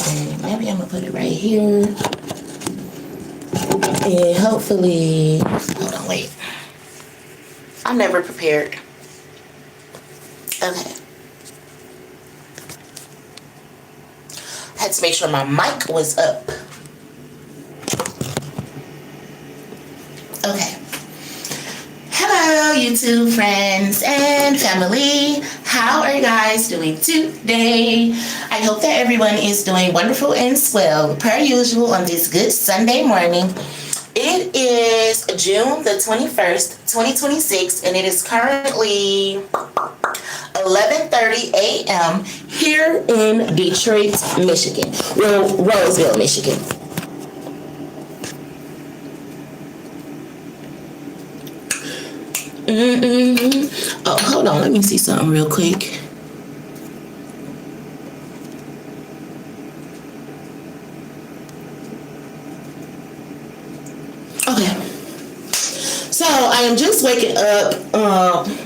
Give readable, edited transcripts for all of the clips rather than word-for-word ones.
And maybe I'm gonna put it right here. And hopefully, hold on, wait. I'm never prepared. Okay. I had to make sure my mic was up. Okay. Hello, YouTube friends and family. How are you guys doing today? I hope that everyone is doing wonderful and swell, per usual, on this good Sunday morning. It is June the 21st, 2026, and it is currently 11:30 a.m. here in Detroit, Michigan. Well, Roseville, Michigan. Oh, hold on. Let me see something real quick. Okay. So I am just waking up.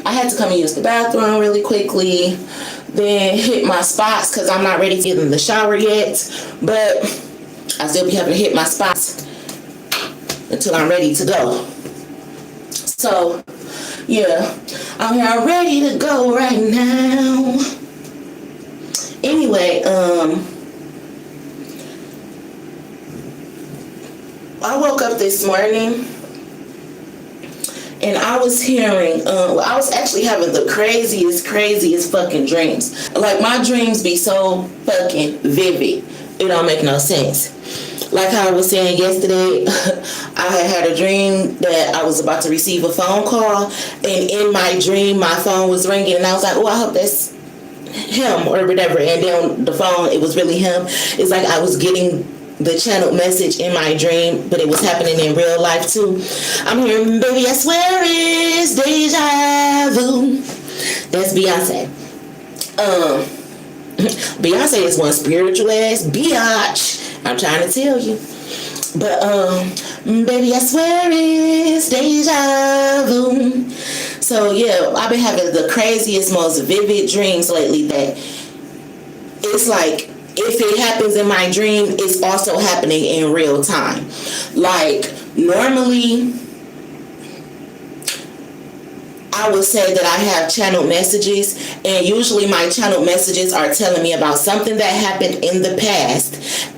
I had to come and use the bathroom really quickly. Then hit my spots because I'm not ready to get in the shower yet. But I still be having to hit my spots until I'm ready to go. So yeah, I'm here ready to go right now. Anyway, I woke up this morning and I was hearing, I was actually having the craziest fucking dreams. Like, my dreams be so fucking vivid. It don't make no sense. Like how I was saying yesterday, I had a dream that I was about to receive a phone call, and in my dream, my phone was ringing, and I was like, oh, I hope that's him or whatever. And then the phone, it was really him. It's like I was getting the channeled message in my dream, but it was happening in real life too. I'm hearing, baby, I swear it's deja vu. That's Beyonce. Beyonce is one spiritual ass biatch. I'm trying to tell you. But baby, I swear it's deja vu. So yeah, I've been having the craziest, most vivid dreams lately that it's like, if it happens in my dream, it's also happening in real time. Like, normally I would say that I have channeled messages, and usually my channeled messages are telling me about something that happened in the past,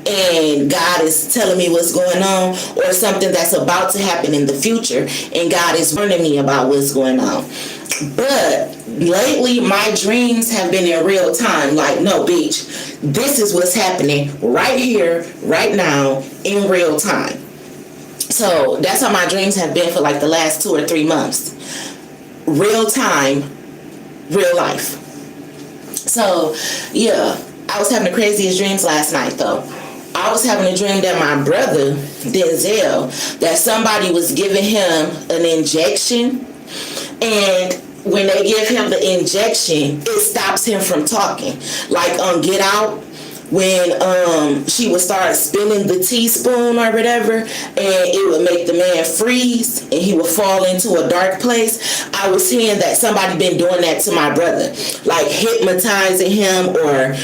and God is telling me what's going on, or something that's about to happen in the future, and God is warning me about what's going on. But lately, my dreams have been in real time. Like, no, bitch, this is what's happening right here, right now, in real time. So that's how my dreams have been for like the last 2 or 3 months. Real time, real life. So yeah, I was having the craziest dreams last night though. I was having a dream that my brother Denzel, that somebody was giving him an injection, and when they give him the injection, it stops him from talking. Like on Get Out, when she would start spinning the teaspoon or whatever, and it would make the man freeze and he would fall into a dark place. I was hearing that somebody been doing that to my brother, like hypnotizing him or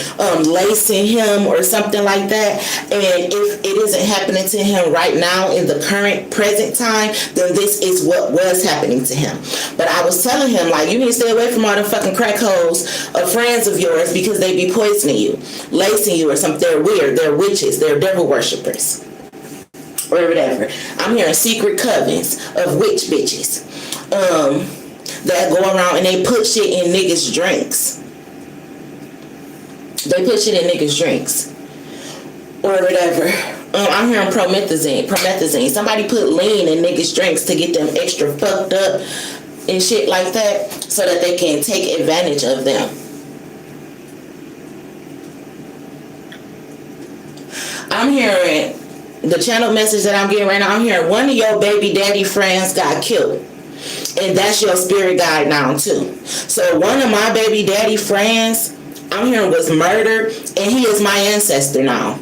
lacing him or something like that. And if it isn't happening to him right now in the current present time, then this is what was happening to him. But I was telling him, like, you need to stay away from all them fucking crack hoes of friends of yours, because they be poisoning you, lacing you or something. They're weird, they're witches, they're devil worshippers or whatever. I'm hearing secret covens of witch bitches that go around and they put shit in niggas' drinks. They put shit in niggas' drinks or whatever. I'm hearing promethazine. Somebody put lean in niggas' drinks to get them extra fucked up and shit like that, so that they can take advantage of them. I'm hearing the channel message that I'm getting right now. I'm hearing one of your baby daddy friends got killed, and that's your spirit guide now too. So one of my baby daddy friends, I'm hearing, was murdered, and he is my ancestor now.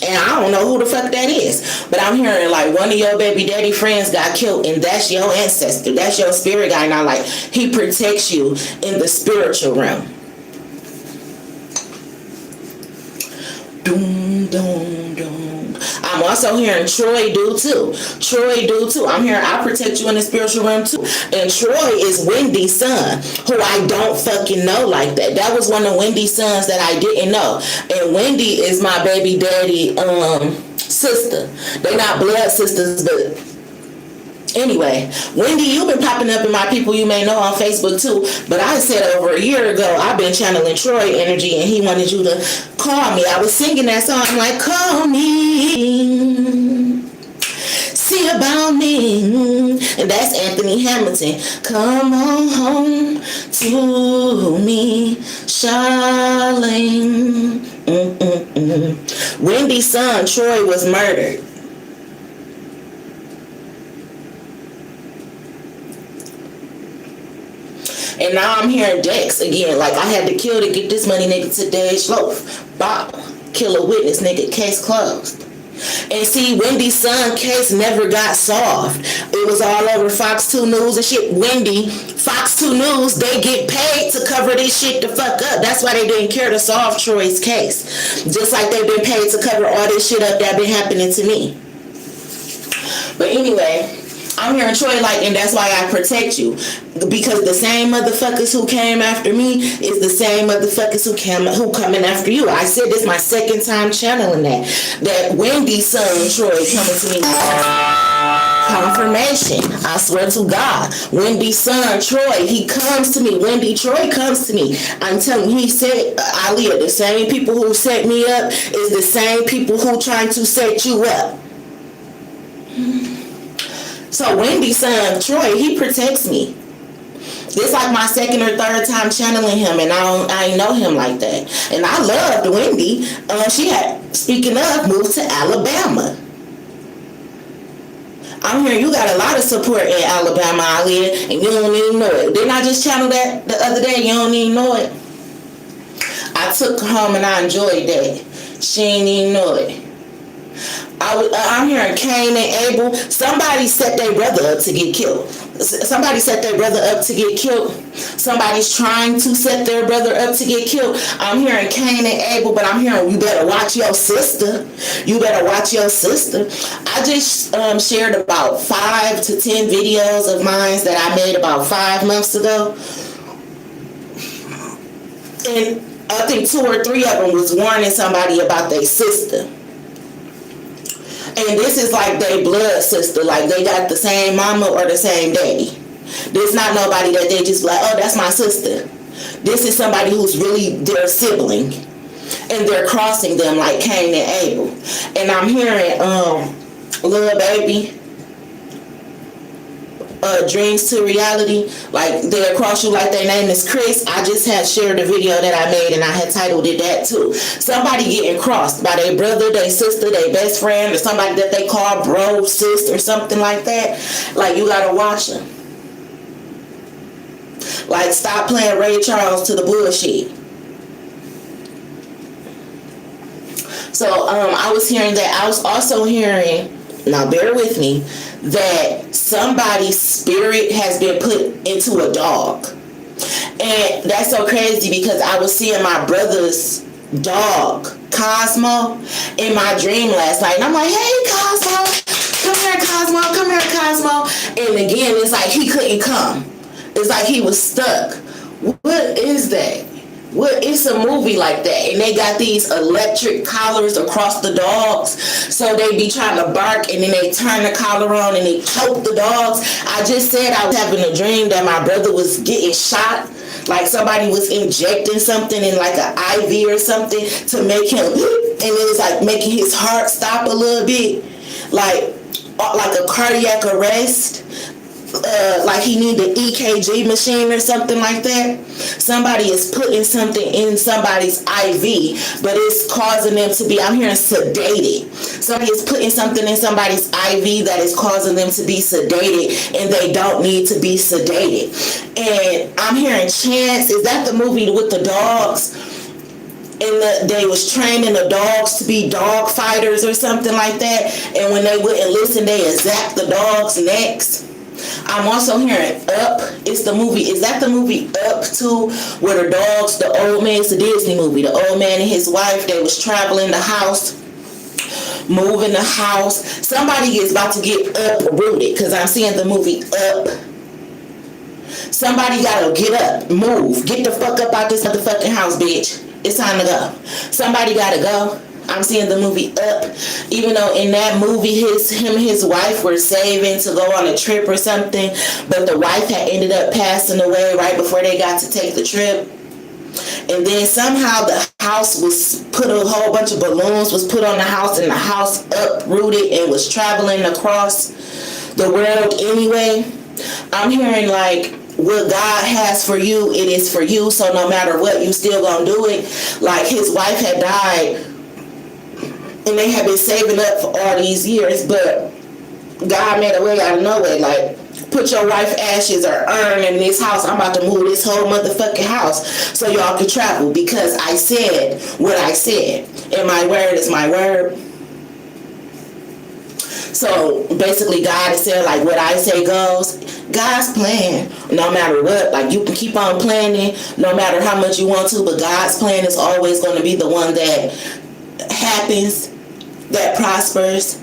And I don't know who the fuck that is, but I'm hearing like one of your baby daddy friends got killed, and that's your ancestor. That's your spirit guide now. Like, he protects you in the spiritual realm. Doom, doom, doom. I'm also hearing Troy do too. I'm hearing I protect you in the spiritual realm too. And Troy is Wendy's son, who I don't fucking know like that. That was one of Wendy's sons that I didn't know. And Wendy is my baby daddy sister. They're not blood sisters, but anyway, Wendy, you've been popping up in my people you may know on Facebook too. But I said over a year ago, I've been channeling Troy energy and he wanted you to call me. I was singing that song, I'm like, call me, see about me. And that's Anthony Hamilton. Come on home to me, Charlene. Wendy's son, Troy, was murdered. And now I'm hearing Dex again. Like, I had to kill to get this money, nigga, today's loaf. Bop. Kill a witness, nigga. Case closed. And see, Wendy's son case never got solved. It was all over Fox 2 News and shit. Wendy, Fox 2 News, they get paid to cover this shit the fuck up. That's why they didn't care to solve Troy's case. Just like they've been paid to cover all this shit up that been happening to me. But anyway, I'm hearing Troy like, and that's why I protect you. Because the same motherfuckers who came after me is the same motherfuckers who coming after you. I said this my second time channeling that Wendy's son Troy coming to me. Confirmation. I swear to God. Wendy's son Troy, he comes to me. Troy comes to me. I'm telling you, he said, Aaliyah, the same people who set me up is the same people who trying to set you up. So Wendy's son Troy, he protects me. This like my second or third time channeling him, and I ain't know him like that. And I loved Wendy. She had, speaking of, moved to Alabama. I'm hearing you got a lot of support in Alabama, Aaliyah, and you don't even know it. Didn't I just channel that the other day? You don't even know it. I took her home and I enjoyed that. She ain't even know it. I'm hearing Cain and Abel. Somebody set their brother up to get killed. Somebody's trying to set their brother up to get killed. I'm hearing Cain and Abel, but I'm hearing you better watch your sister. I just shared about 5 to 10 videos of mine that I made about 5 months ago. And I think 2 or 3 of them was warning somebody about their sister. And this is like their blood sister, like they got the same mama or the same daddy. This not nobody that they just like, oh, that's my sister. This is somebody who's really their sibling. And they're crossing them like Cain and Abel. And I'm hearing, Lil Baby, dreams to reality, like they'll cross you like their name is Chris. I just had shared a video that I made and I had titled it that too. Somebody getting crossed by their brother, their sister, their best friend, or somebody that they call bro, sis, or something like that. Like, you gotta watch them. Like, stop playing Ray Charles to the bullshit. So I was hearing that. I was also hearing, now bear with me, that somebody's spirit has been put into a dog. And that's so crazy because I was seeing my brother's dog, Cosmo, in my dream last night. And I'm like, hey, Cosmo, come here, Cosmo. And again, it's like he couldn't come. It's like he was stuck. What is that? It's a movie like that, and they got these electric collars across the dogs, so they be trying to bark, and then they turn the collar on and they choke the dogs. I just said I was having a dream that my brother was getting shot, like somebody was injecting something in like an IV or something to make him, and it was like making his heart stop a little bit, like a cardiac arrest. Like he need the EKG machine or something like that. Somebody is putting something in somebody's IV, but it's causing them to be, I'm hearing sedated. Somebody is putting something in somebody's IV that is causing them to be sedated, and they don't need to be sedated. And I'm hearing Chance, is that the movie with the dogs? And they was training the dogs to be dog fighters or something like that, and when they wouldn't listen, they would zap the dogs' necks. I'm also hearing Up. It's the movie. Is that the movie Up too? Where the dogs, the old man, it's a Disney movie. The old man and his wife, they was traveling the house, moving the house. Somebody is about to get uprooted because I'm seeing the movie Up. Somebody gotta get up, move, get the fuck up out this motherfucking house, bitch. It's time to go. Somebody gotta go. I'm seeing the movie Up. Even though in that movie, him and his wife were saving to go on a trip or something, but the wife had ended up passing away right before they got to take the trip. And then somehow the house was put, a whole bunch of balloons was put on the house, and the house uprooted and was traveling across the world anyway. I'm hearing like, what God has for you, it is for you. So no matter what, you still gonna do it. Like his wife had died, and they had been saving up for all these years, but God made a way out of no way. Like, put your wife ashes or urn in this house. I'm about to move this whole motherfucking house so y'all can travel, because I said what I said, and my word is my word. So basically God is saying, like, what I say goes. God's plan, no matter what, like, you can keep on planning no matter how much you want to, but God's plan is always going to be the one that happens, that prospers.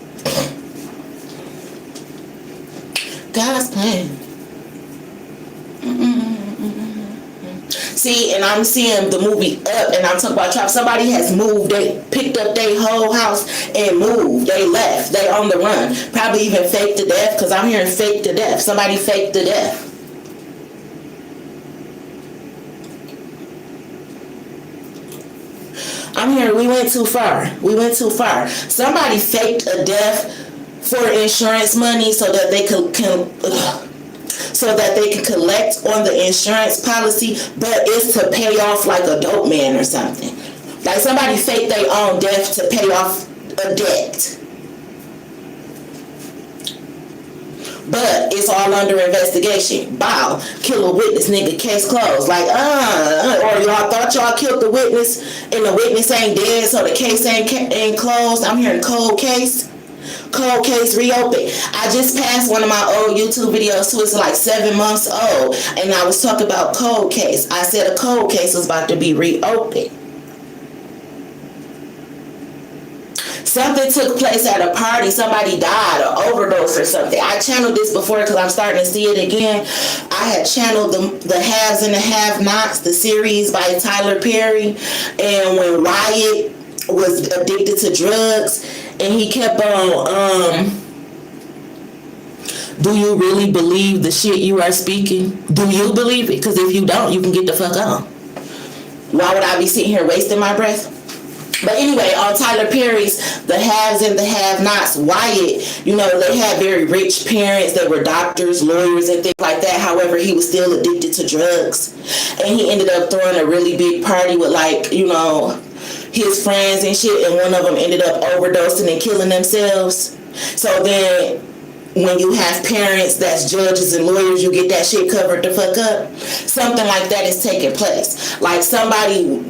God's plan. See, and I'm seeing the movie Up, and I'm talking about trap. Somebody has moved. They picked up their whole house and moved. They left. They on the run. Probably even faked to death, because I'm hearing fake to death. Somebody faked to death. I'm hearing we went too far. We went too far. Somebody faked a death for insurance money so that they can collect on the insurance policy, but it's to pay off like a dope man or something. Like somebody faked their own death to pay off a debt. But it's all under investigation. Bow, kill a witness, nigga, case closed. Like, or y'all thought y'all killed the witness and the witness ain't dead, so the case ain't closed. I'm hearing cold case. Cold case reopened. I just passed one of my old YouTube videos too. It's like 7 months old, and I was talking about cold case. I said a cold case was about to be reopened. Something took place at a party. Somebody died or overdose or something. I channeled this before because I'm starting to see it again. I had channeled the Haves and the Have-Nots, the series by Tyler Perry, and when Wyatt was addicted to drugs, and he kept on, do you really believe the shit you are speaking? Do you believe it? Because if you don't, you can get the fuck on. Why would I be sitting here wasting my breath? But anyway, on Tyler Perry's The Haves and the Have-Nots, Wyatt, you know, they had very rich parents. They were doctors, lawyers, and things like that. However, he was still addicted to drugs. And he ended up throwing a really big party with, like, you know, his friends and shit, and one of them ended up overdosing and killing themselves. So then when you have parents that's judges and lawyers, you get that shit covered the fuck up. Something like that is taking place. Like somebody,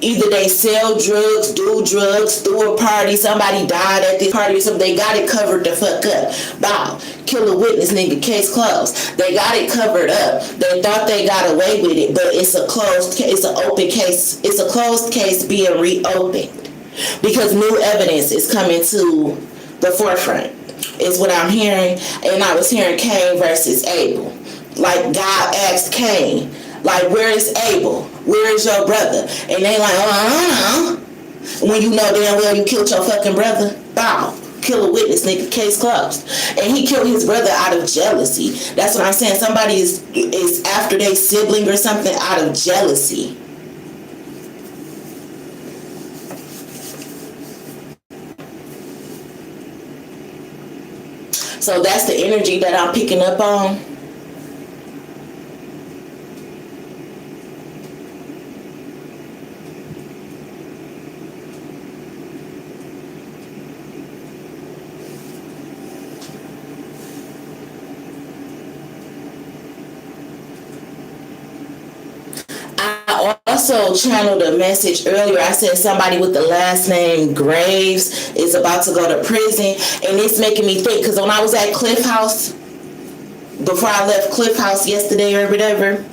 either they sell drugs, do drugs, threw a party, somebody died at this party or something, they got it covered the fuck up. Bow, kill a witness, nigga, case closed. They got it covered up. They thought they got away with it, but it's a closed case, it's an open case, it's a closed case being reopened. Because new evidence is coming to the forefront, is what I'm hearing. And I was hearing Cain versus Abel. Like God asked Cain, like, where is Abel? Where is your brother? And they like, oh, I don't know. When you know damn well you killed your fucking brother, bow, kill a witness, nigga, case closed. And he killed his brother out of jealousy. That's what I'm saying. Somebody is after their sibling or something out of jealousy. So that's the energy that I'm picking up on. I also channeled a message earlier. I said somebody with the last name Graves is about to go to prison, and it's making me think, because when I was at Cliff House, before I left Cliff House yesterday or whatever,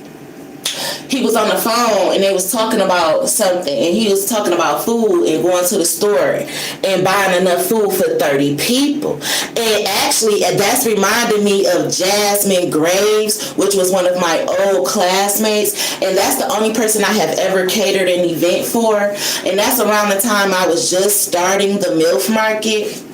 he was on the phone and they was talking about something, and he was talking about food and going to the store and buying enough food for 30 people. And actually, that's reminded me of Jasmine Graves, which was one of my old classmates, and that's the only person I have ever catered an event for. And that's around the time I was just starting the MILF Market.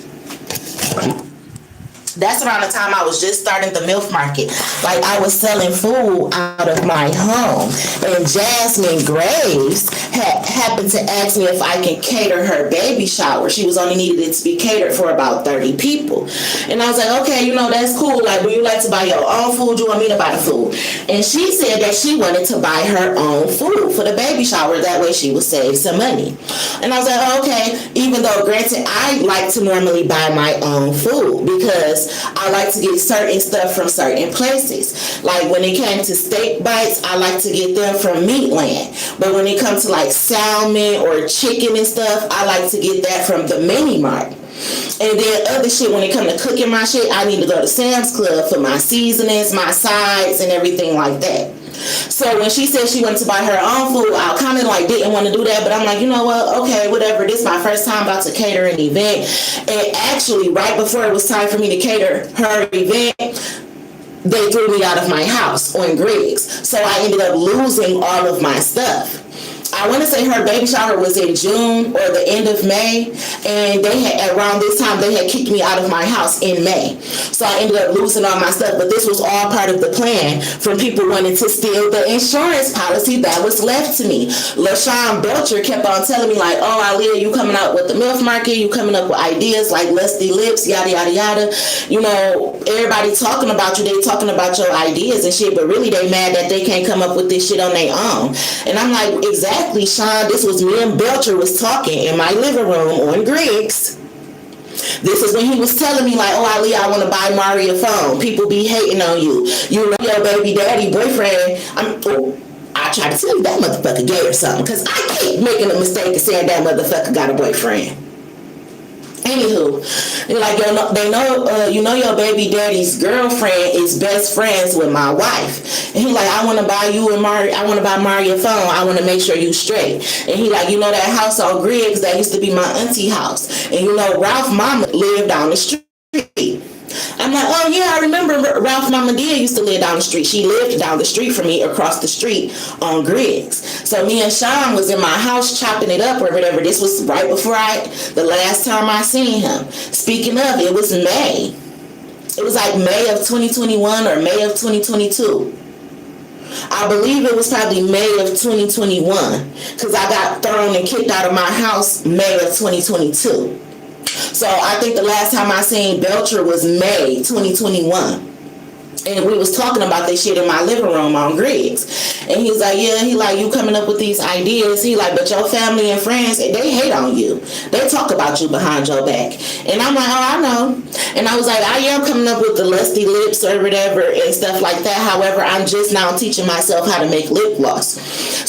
That's around the time I was just starting the MILF Market. Like, I was selling food out of my home. And Jasmine Graves happened to ask me if I can cater her baby shower. She was only needed it to be catered for about 30 people. And I was like, okay, that's cool. Like, do you like to buy your own food? Do you want me to buy the food? And she said that she wanted to buy her own food for the baby shower. That way she would save some money. And I was like, oh, okay. Even though, granted, I like to normally buy my own food because I like to get certain stuff from certain places. Like, when it came to steak bites, I like to get them from Meatland. But when it comes to like salmon or chicken and stuff, I like to get that from the Mini Mart. And then other shit, when it comes to cooking my shit, I need to go to Sam's Club for my seasonings, my sides, and everything like that. So when she said she wanted to buy her own food, I kind of like didn't want to do that, but I'm like, you know what, okay, whatever. This is my first time about to cater an event. And actually, right before it was time for me to cater her event, they threw me out of my house on Griggs. So I ended up losing all of my stuff. I want to say her baby shower was in June or the end of May, and they had, around this time, they had kicked me out of my house in May. So I ended up losing all my stuff, but this was all part of the plan from people wanting to steal the insurance policy that was left to me. LaShawn Belcher kept on telling me like, oh, Aaliyah, you coming out with the MILF Market, you coming up with ideas like Lusty Lips, yada, yada, yada. Everybody talking about you, they talking about your ideas and shit, but really they mad that they can't come up with this shit on their own. And I'm like, exactly. Sean, this was me and Belcher was talking in my living room on Griggs. This is when he was telling me like, oh, Ali, I want to buy Mari a phone. People be hating on you. Your baby daddy boyfriend. I try to tell you that motherfucker gay or something, because I keep making a mistake of saying that motherfucker got a boyfriend. Anywho, like, your baby daddy's girlfriend is best friends with my wife. And he like, I want to buy you and Mari, I want to buy Mari a phone. I want to make sure you straight. And he like, that house on Griggs, that used to be my auntie house. And Ralph mama lived down the street. I'm like, oh yeah, I remember Ralph Mama Dia used to live down the street. She lived down the street from me, across the street on Griggs. So me and Sean was in my house chopping it up or whatever. This was right before the last time I seen him. Speaking of, it was May. It was like May of 2021 or May of 2022. I believe it was probably May of 2021, because I got thrown and kicked out of my house May of 2022. So I think the last time I seen Belcher was May 2021. And we was talking about this shit in my living room on Griggs. And he was like, yeah, he like, you coming up with these ideas. He like, but your family and friends, they hate on you. They talk about you behind your back. And I'm like, oh, I know. And I was like, I am coming up with the Lusty Lips or whatever and stuff like that. However, I'm just now teaching myself how to make lip gloss.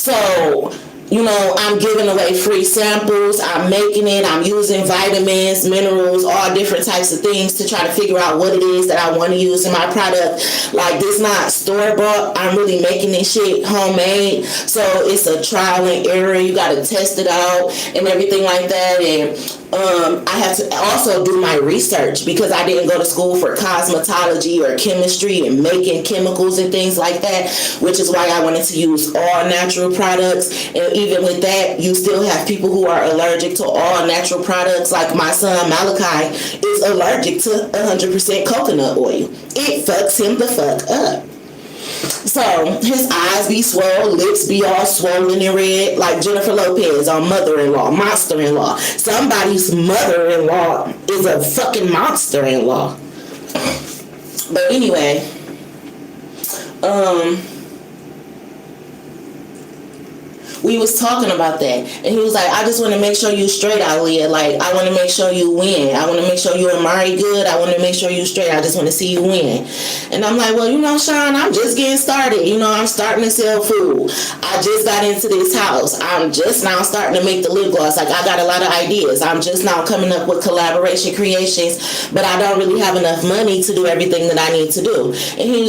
So, I'm giving away free samples. I'm making it. I'm using vitamins, minerals, all different types of things to try to figure out what it is that I want to use in my product. Like, this not store-bought. I'm really making this shit homemade. So it's a trial and error. You got to test it out and everything like that. And I have to also do my research, because I didn't go to school for cosmetology or chemistry and making chemicals and things like that, which is why I wanted to use all natural products. And even with that, you still have people who are allergic to all natural products. Like my son Malachi is allergic to 100% coconut oil. It fucks him the fuck up. So his eyes be swollen, lips be all swollen and red, like Jennifer Lopez on Mother-in-Law, Monster-in-Law. Somebody's mother-in-law is a fucking monster-in-law. But anyway, we was talking about that, and he was like, I just want to make sure you straight, Aaliyah. Like, I want to make sure you win. I want to make sure you and Mari good. I want to make sure you straight. I just want to see you win. And I'm like, well, you know, Sean, I'm just getting started. You know, I'm starting to sell food. I just got into this house. I'm just now starting to make the lip gloss. Like, I got a lot of ideas. I'm just now coming up with collaboration creations, but I don't really have enough money to do everything that I need to do. And he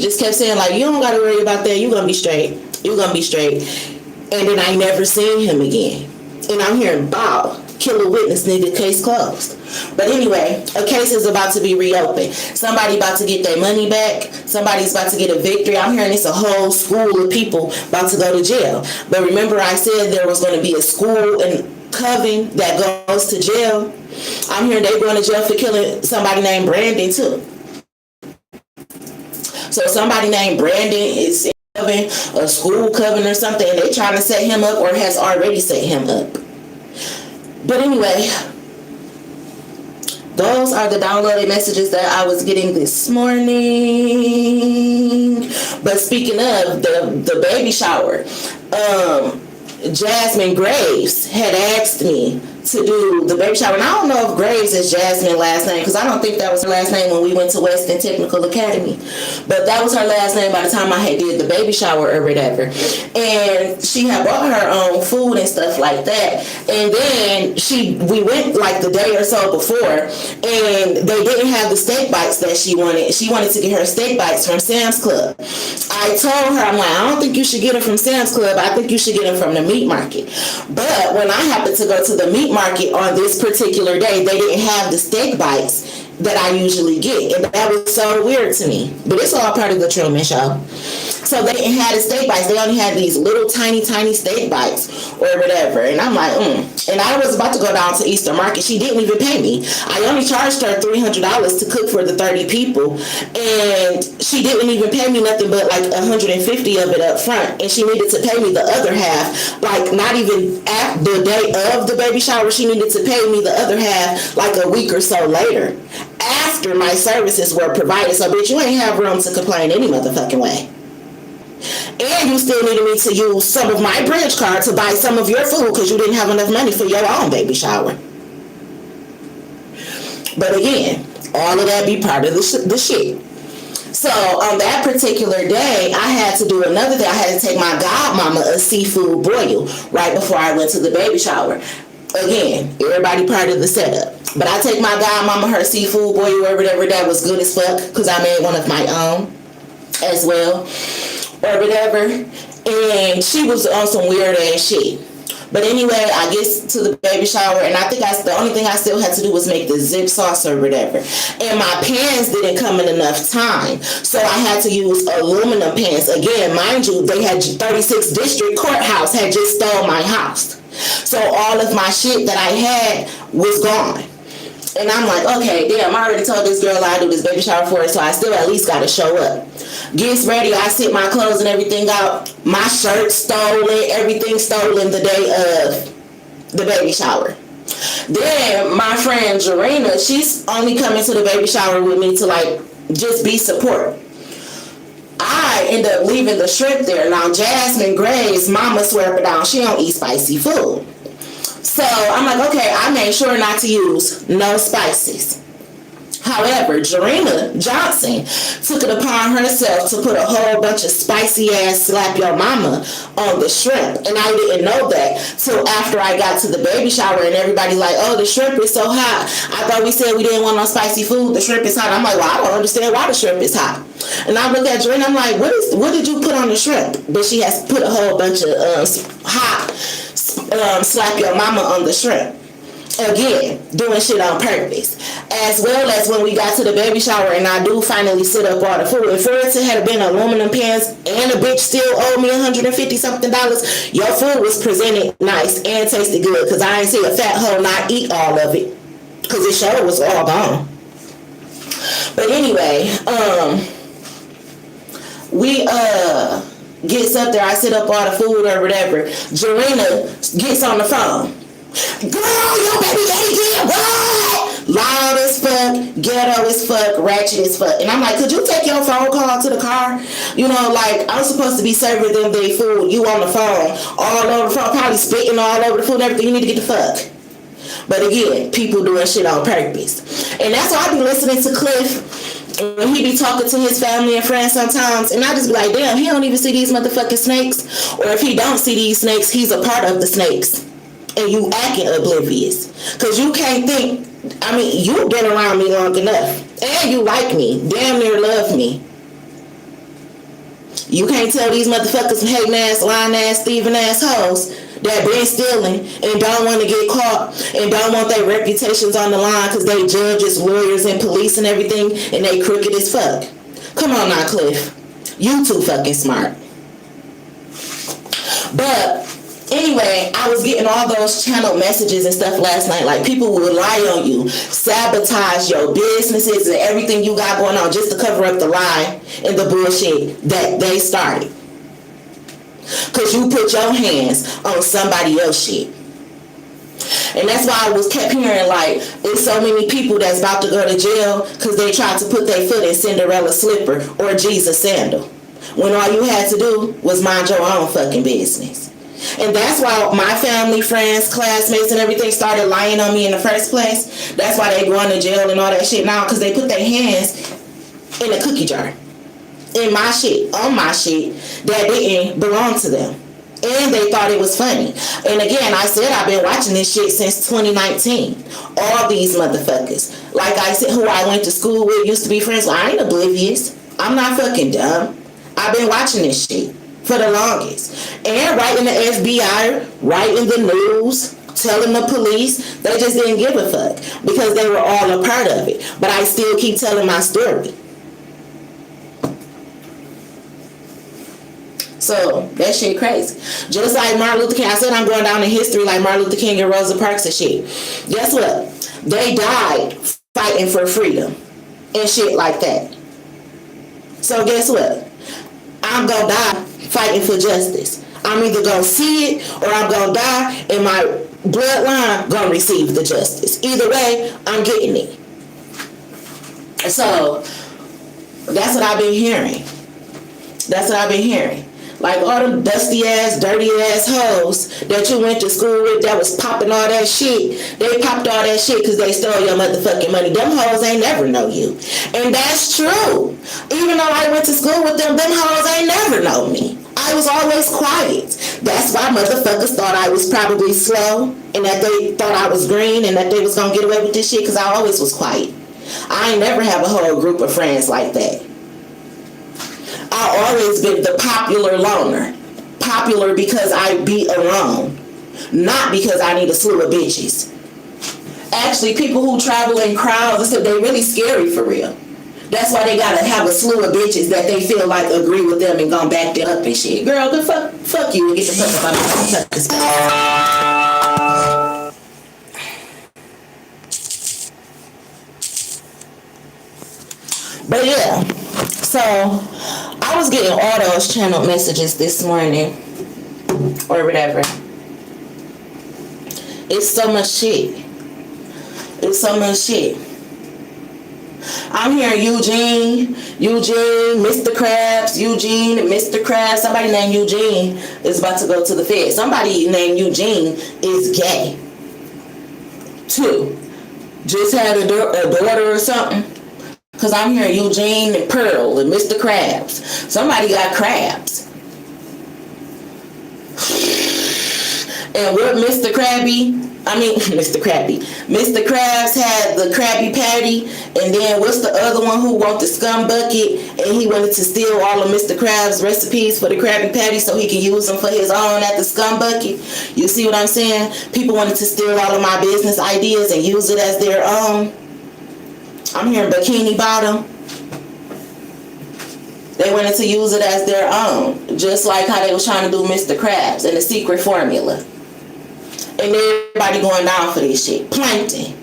just kept saying, like, you don't got to worry about that. You're going to be straight. You're going to be straight. And then I never seen him again. And I'm hearing, bow, killer witness, nigga, case closed. But anyway, a case is about to be reopened. Somebody about to get their money back. Somebody's about to get a victory. I'm hearing it's a whole school of people about to go to jail. But remember I said there was going to be a school in Coven that goes to jail? I'm hearing they're going to jail for killing somebody named Brandon too. So somebody named Brandon is in Coven, a school Coven or something, and they trying to set him up or has already set him up. But anyway, those are the downloaded messages that I was getting this morning. But speaking of the baby shower, Jasmine Graves had asked me to do the baby shower. And I don't know if Graves is Jasmine's last name, because I don't think that was her last name when we went to Weston Technical Academy. But that was her last name by the time I had did the baby shower or whatever. And she had brought her own food and stuff like that. And then we went like the day or so before, and they didn't have the steak bites that she wanted. She wanted to get her steak bites from Sam's Club. I told her, I'm like, I don't think you should get them from Sam's Club. I think you should get them from the meat market. But when I happened to go to the meat market on this particular day, they didn't have the steak bites that I usually get, and that was so weird to me. But it's all part of the Truman Show. So they didn't have the steak bites. They only had these little tiny steak bites or whatever. And I'm like, And I was about to go down to Eastern Market. She didn't even pay me. I only charged her $300 to cook for the 30 people. And she didn't even pay me nothing but like $150 of it up front. And she needed to pay me the other half, like not even at the day of the baby shower. She needed to pay me the other half like a week or so later, after my services were provided. So bitch, you ain't have room to complain any motherfucking way. And you still needed me to use some of my bridge card to buy some of your food because you didn't have enough money for your own baby shower. But again, all of that be part of the shit. So on that particular day, I had to do another thing. I had to take my godmama a seafood boil right before I went to the baby shower. Again, everybody part of the setup. But I take my godmama her seafood boil or whatever that was good as fuck because I made one of my own as well or whatever. And she was on some weird ass shit. But anyway, I get to the baby shower, and I think the only thing I still had to do was make the zip sauce or whatever. And my pans didn't come in enough time, so I had to use aluminum pans. Again, mind you, they had 36th District Courthouse had just stole my house. So all of my shit that I had was gone. And I'm like, okay, damn, I already told this girl I do this baby shower for her, so I still at least got to show up. Gets ready, I sit my clothes and everything out. My shirt stolen, everything stolen the day of the baby shower. Then my friend Jarena, she's only coming to the baby shower with me to like just be support. I end up leaving the shrimp there. Now Jasmine Graves, mama swear up and down, she don't eat spicy food. So I'm like, okay, I made sure not to use no spices. However, Jarena Johnson took it upon herself to put a whole bunch of spicy ass slap your mama on the shrimp. And I didn't know that till after I got to the baby shower and everybody like, oh, the shrimp is so hot. I thought we said we didn't want no spicy food. The shrimp is hot. I'm like, well, I don't understand why the shrimp is hot. And I looked at Jarena, I'm like, what did you put on the shrimp? But she has put a whole bunch of hot slap your mama on the shrimp. Again, doing shit on purpose. As well as when we got to the baby shower and I do finally sit up all the food. If for it had been aluminum pans and a bitch still owed me $150 something, your food was presented nice and tasted good, because I ain't see a fat hoe not eat all of it, because it sure was all gone. But anyway, we gets up there, I sit up all the food or whatever. Jarena gets on the phone. Girl, your baby daddy did what? loud as fuck, ghetto as fuck, ratchet as fuck. And I'm like, could you take your phone call to the car? You know, like, I'm supposed to be serving them their food. You on the phone, all over the phone, probably spitting all over the food and everything. You need to get the fuck. But again, people doing shit on purpose. And that's why I be listening to Cliff when he be talking to his family and friends sometimes, and I just be like, damn, he don't even see these motherfucking snakes. Or if he don't see these snakes, he's a part of the snakes. And you acting oblivious. Because you can't think, I mean, you've been around me long enough. And you like me. Damn near love me. You can't tell these motherfuckers some hating ass, lying ass, thieving ass hoes that been stealing and don't want to get caught and don't want their reputations on the line because they judges, lawyers, and police and everything, and they crooked as fuck. Come on now, Cliff. You too fucking smart. But anyway, I was getting all those channel messages and stuff last night. Like, people will lie on you, sabotage your businesses and everything you got going on just to cover up the lie and the bullshit that they started. Because you put your hands on somebody else's shit. And that's why I kept hearing, like, there's so many people that's about to go to jail because they tried to put their foot in Cinderella's slipper or Jesus' sandal. When all you had to do was mind your own fucking business. And that's why my family, friends, classmates, and everything started lying on me in the first place. That's why they going to jail and all that shit now, because they put their hands in a cookie jar. In my shit, on my shit, that didn't belong to them. And they thought it was funny. And again, I said I've been watching this shit since 2019. All these motherfuckers. Like I said, who I went to school with, used to be friends with. I ain't oblivious. I'm not fucking dumb. I've been watching this shit for the longest. And right in the FBI, right in the news, telling the police, they just didn't give a fuck because they were all a part of it. But I still keep telling my story. So, that shit crazy. Just like Martin Luther King. I said I'm going down in history like Martin Luther King and Rosa Parks and shit. Guess what? They died fighting for freedom and shit like that. So, guess what? I'm going to die fighting for justice. I'm either going to see it or I'm going to die and my bloodline going to receive the justice. Either way, I'm getting it. So, that's what I've been hearing. That's what I've been hearing. Like all them dusty ass, dirty ass hoes that you went to school with that was popping all that shit. They popped all that shit because they stole your motherfucking money. Them hoes ain't never know you. And that's true. Even though I went to school with them hoes ain't never know me. I was always quiet. That's why motherfuckers thought I was probably slow and that they thought I was green and that they was going to get away with this shit because I always was quiet. I ain't never have a whole group of friends like that. I always been the popular loner. Popular because I be alone. Not because I need a slew of bitches. Actually, people who travel in crowds, they really scary for real. That's why they gotta have a slew of bitches that they feel like agree with them and gonna back them up and shit. Girl, the fuck you and get the fuck up out of my fucking But yeah, so I was getting all those channel messages this morning or whatever. It's so much shit. It's so much shit. I'm hearing Eugene, Mr. Krabs, Eugene, Mr. Krabs. Somebody named Eugene is about to go to the Fed. Somebody named Eugene is gay. 2, just had a daughter or something. Because I'm hearing Eugene and Pearl and Mr. Krabs. Somebody got crabs. And what Mr. Krabs had the Krabby Patty, and then what's the other one who wrote the Scum Bucket, and he wanted to steal all of Mr. Krabs' recipes for the Krabby Patty so he can use them for his own at the Scum Bucket. You see what I'm saying? People wanted to steal all of my business ideas and use it as their own. I'm hearing Bikini Bottom. They wanted to use it as their own, just like how they was trying to do Mr. Krabs and the secret formula. And everybody going down for this shit. Plankton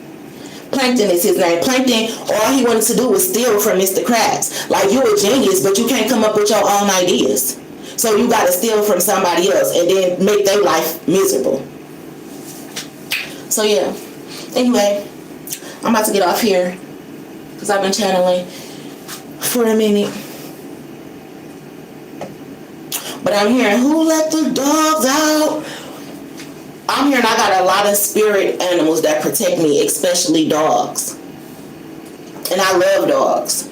is his name. Plankton, all he wanted to do was steal from Mr. Krabs. Like, you a genius, but you can't come up with your own ideas. So you gotta steal from somebody else and then make their life miserable. So yeah. Anyway, I'm about to get off here because I've been channeling for a minute. But I'm hearing, who let the dogs out? I'm hearing I got a lot of spirit animals that protect me, especially dogs. And I love dogs.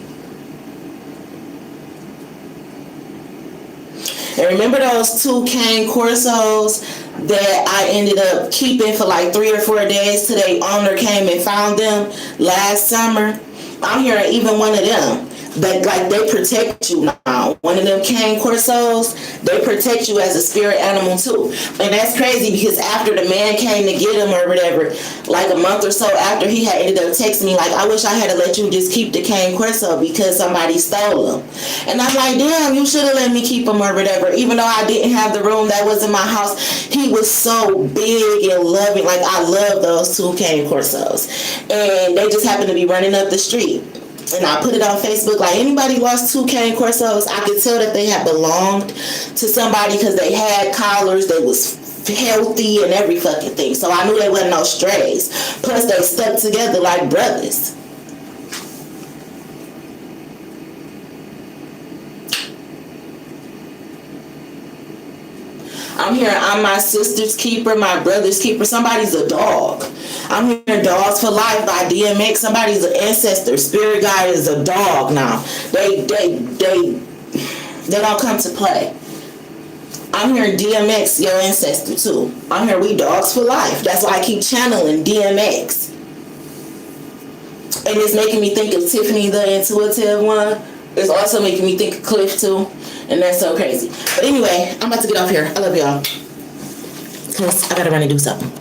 And remember those 2 cane corsos that I ended up keeping for like 3 or 4 days till their owner came and found them last summer? I'm hearing even one of them. That like they protect you now. One of them cane corsos, they protect you as a spirit animal too. And that's crazy because after the man came to get him or whatever, like a month or so after, he had ended up texting me like, I wish I had to let you just keep the cane corso because somebody stole him. And I'm like, damn, you should have let me keep him or whatever. Even though I didn't have the room that was in my house, he was so big and loving. Like I love those 2 cane corsos. And they just happened to be running up the street. And I put it on Facebook, like anybody lost 2 cane corsos, I could tell that they had belonged to somebody because they had collars, they was healthy and every fucking thing. So I knew they wasn't no strays. Plus they stuck together like brothers. I'm hearing I'm my sister's keeper, my brother's keeper. Somebody's a dog. I'm hearing Dogs for Life by DMX. Somebody's an ancestor. Spirit guide is a dog now. They don't come to play. I'm hearing DMX, your ancestor too. I'm hearing we dogs for life. That's why I keep channeling DMX. And it's making me think of Tiffany, the intuitive one. It's also making me think of Cliff too. And that's so crazy. But anyway, I'm about to get off here. I love y'all. Because I gotta run and do something.